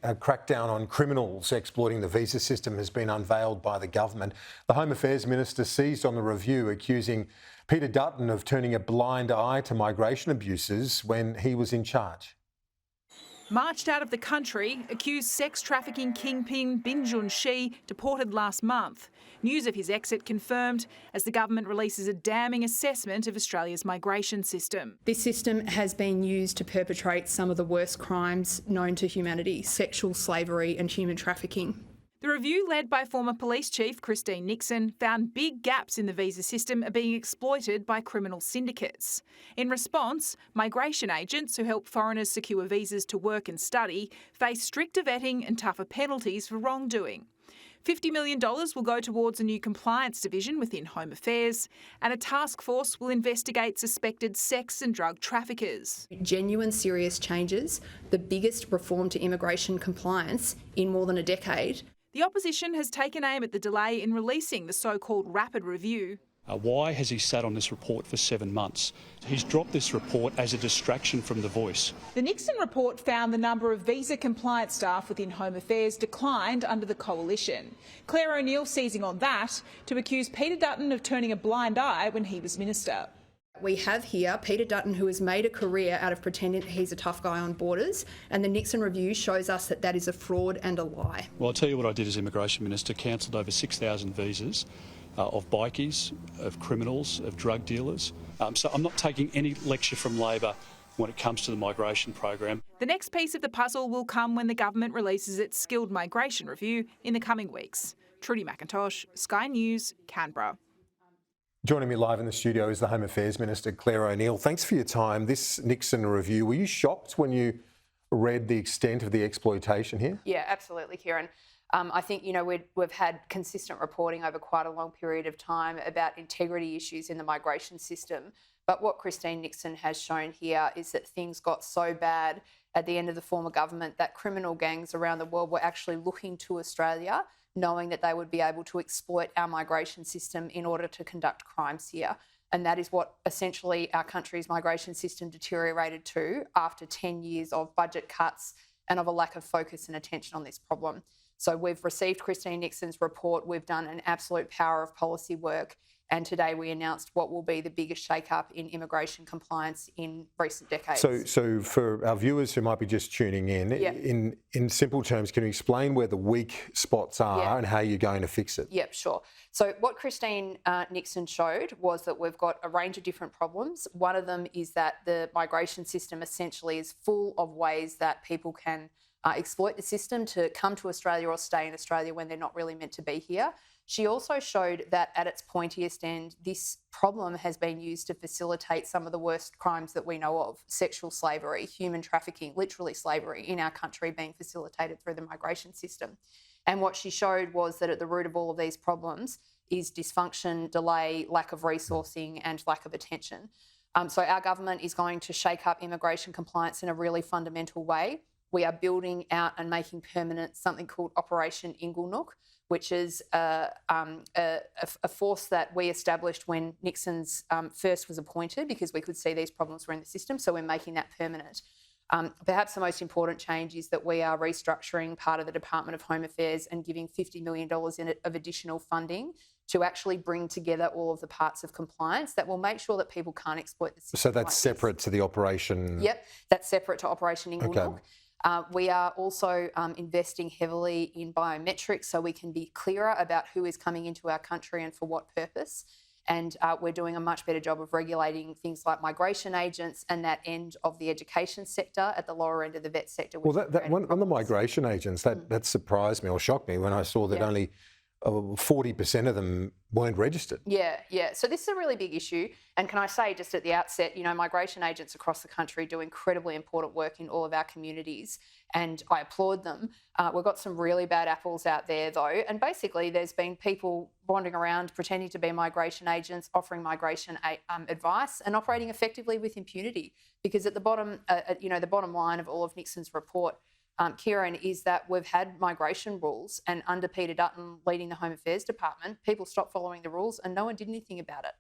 A crackdown on criminals exploiting the visa system has been unveiled by the government. The Home Affairs Minister seized on the review, accusing Peter Dutton of turning a blind eye to migration abuses when he was in charge. Marched out of the country, accused sex trafficking kingpin Bin Junshi deported last month. News of his exit confirmed as the government releases a damning assessment of Australia's migration system. This system has been used to perpetrate some of the worst crimes known to humanity: sexual slavery and human trafficking. The review, led by former police chief Christine Nixon, found big gaps in the visa system are being exploited by criminal syndicates. In response, migration agents who help foreigners secure visas to work and study face stricter vetting and tougher penalties for wrongdoing. $50 million will go towards a new compliance division within Home Affairs, and a task force will investigate suspected sex and drug traffickers. Genuine, serious changes, the biggest reform to immigration compliance in more than a decade. The opposition has taken aim at the delay in releasing the so-called rapid review. Why has he sat on this report for 7 months? He's dropped this report as a distraction from the Voice. The Nixon report found the number of visa compliance staff within Home Affairs declined under the coalition. Claire O'Neill seizing on that to accuse Peter Dutton of turning a blind eye when he was minister. We have here Peter Dutton, who has made a career out of pretending he's a tough guy on borders, and the Nixon review shows us that that is a fraud and a lie. Well, I'll tell you what I did as Immigration Minister: cancelled over 6,000 visas of bikies, of criminals, of drug dealers. So I'm not taking any lecture from Labor when it comes to the migration program. The next piece of the puzzle will come when the government releases its skilled migration review in the coming weeks. Trudy McIntosh, Sky News, Canberra. Joining me live in the studio is the Home Affairs Minister, Claire O'Neill. Thanks for your time. This Nixon review, were you shocked when you read the extent of the exploitation here? Yeah, absolutely, Kieran. I think, we've had consistent reporting over quite a long period of time about integrity issues in the migration system. But what Christine Nixon has shown here is that things got so bad at the end of the former government that criminal gangs around the world were actually looking to Australia, knowing that they would be able to exploit our migration system in order to conduct crimes here. And that is what essentially our country's migration system deteriorated to after 10 years of budget cuts and of a lack of focus and attention on this problem. So we've received Christine Nixon's report, we've done an absolute power of policy work, and today we announced what will be the biggest shake-up in immigration compliance in recent decades. So for our viewers who might be just tuning in, in simple terms, can you explain where the weak spots are and how you're going to fix it? Yep, sure. So what Christine Nixon showed was that we've got a range of different problems. One of them is that the migration system essentially is full of ways that people can exploit the system to come to Australia or stay in Australia when they're not really meant to be here. She also showed that at its pointiest end, this problem has been used to facilitate some of the worst crimes that we know of: sexual slavery, human trafficking, literally slavery in our country being facilitated through the migration system. And what she showed was that at the root of all of these problems is dysfunction, delay, lack of resourcing and lack of attention. So our government is going to shake up immigration compliance in a really fundamental way. We are building out and making permanent something called Operation Inglenook, which is a force that we established when Nixon's first was appointed because we could see these problems were in the system, so we're making that permanent. Perhaps the most important change is that we are restructuring part of the Department of Home Affairs and giving $50 million of additional funding to actually bring together all of the parts of compliance that will make sure that people can't exploit the system. So that's separate to the operation? Yep, that's separate to Operation Inglenook. Okay. We are also investing heavily in biometrics so we can be clearer about who is coming into our country and for what purpose. And we're doing a much better job of regulating things like migration agents and that end of the education sector at the lower end of the vet sector. Well, on the migration agents, that surprised me or shocked me when I saw that only 40% of them weren't registered. Yeah. So this is a really big issue. And can I say just at the outset, migration agents across the country do incredibly important work in all of our communities, and I applaud them. We've got some really bad apples out there, though, and basically there's been people wandering around pretending to be migration agents, offering migration advice and operating effectively with impunity. Because at the bottom, the bottom line of all of Nixon's report, Kieran, is that we've had migration rules, and under Peter Dutton leading the Home Affairs Department, people stopped following the rules and no one did anything about it.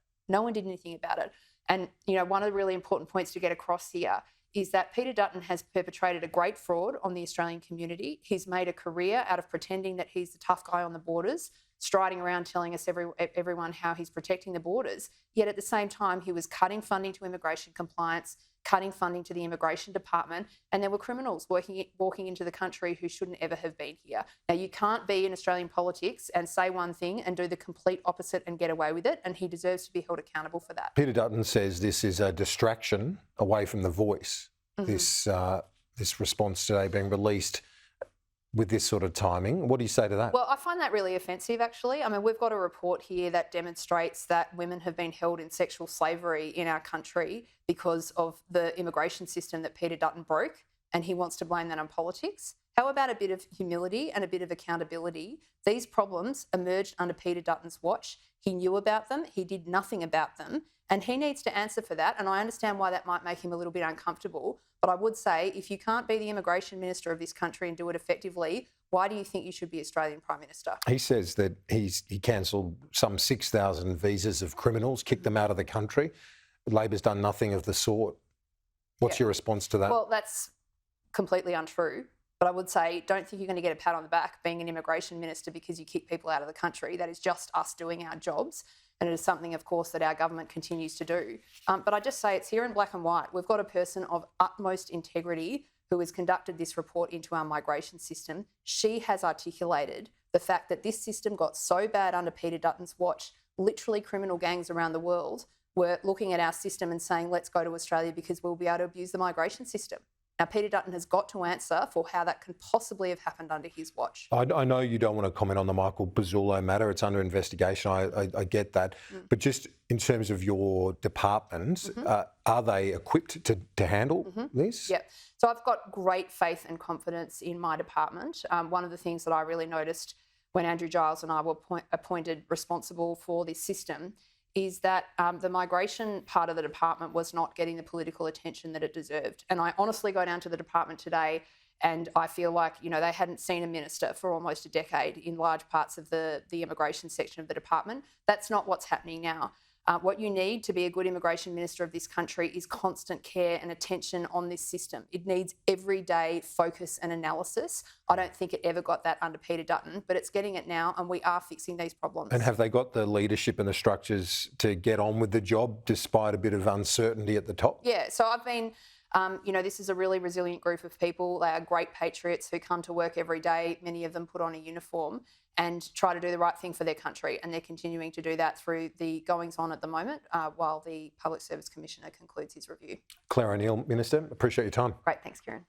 And, one of the really important points to get across here is that Peter Dutton has perpetrated a great fraud on the Australian community. He's made a career out of pretending that he's the tough guy on the borders, striding around telling us everyone how he's protecting the borders. Yet at the same time, he was cutting funding to immigration compliance, cutting funding to the immigration department, and there were criminals walking into the country who shouldn't ever have been here. Now, you can't be in Australian politics and say one thing and do the complete opposite and get away with it, and he deserves to be held accountable for that. Peter Dutton says this is a distraction away from the voice. This response today being released with this sort of timing. What do you say to that? Well, I find that really offensive, actually. I mean, we've got a report here that demonstrates that women have been held in sexual slavery in our country because of the immigration system that Peter Dutton broke, and he wants to blame that on politics. How about a bit of humility and a bit of accountability? These problems emerged under Peter Dutton's watch. He knew about them. He did nothing about them. And he needs to answer for that. And I understand why that might make him a little bit uncomfortable. But I would say, if you can't be the immigration minister of this country and do it effectively, why do you think you should be Australian Prime Minister? He says that he cancelled some 6,000 visas of criminals, kicked them out of the country. Labor's done nothing of the sort. What's your response to that? Well, that's completely untrue. But I would say, don't think you're going to get a pat on the back being an immigration minister because you kick people out of the country. That is just us doing our jobs. And it is something, of course, that our government continues to do. But I just say it's here in black and white. We've got a person of utmost integrity who has conducted this report into our migration system. She has articulated the fact that this system got so bad under Peter Dutton's watch, literally criminal gangs around the world were looking at our system and saying, let's go to Australia because we'll be able to abuse the migration system. Now, Peter Dutton has got to answer for how that can possibly have happened under his watch. I know you don't want to comment on the Michael Pezzullo matter. It's under investigation. I get that. But just in terms of your department, are they equipped to handle this? Yeah. So I've got great faith and confidence in my department. One of the things that I really noticed when Andrew Giles and I were appointed responsible for this system is that the migration part of the department was not getting the political attention that it deserved. And I honestly go down to the department today and I feel like, you know, they hadn't seen a minister for almost a decade in large parts of the immigration section of the department. That's not what's happening now. What you need to be a good immigration minister of this country is constant care and attention on this system. It needs everyday focus and analysis. I don't think it ever got that under Peter Dutton, but it's getting it now and we are fixing these problems. And have they got the leadership and the structures to get on with the job despite a bit of uncertainty at the top? Yeah, so I've been... you know, this is a really resilient group of people. They are great patriots who come to work every day. Many of them put on a uniform and try to do the right thing for their country. And they're continuing to do that through the goings on at the moment while the Public Service Commissioner concludes his review. Claire O'Neil, Minister, appreciate your time. Great, thanks, Kieran.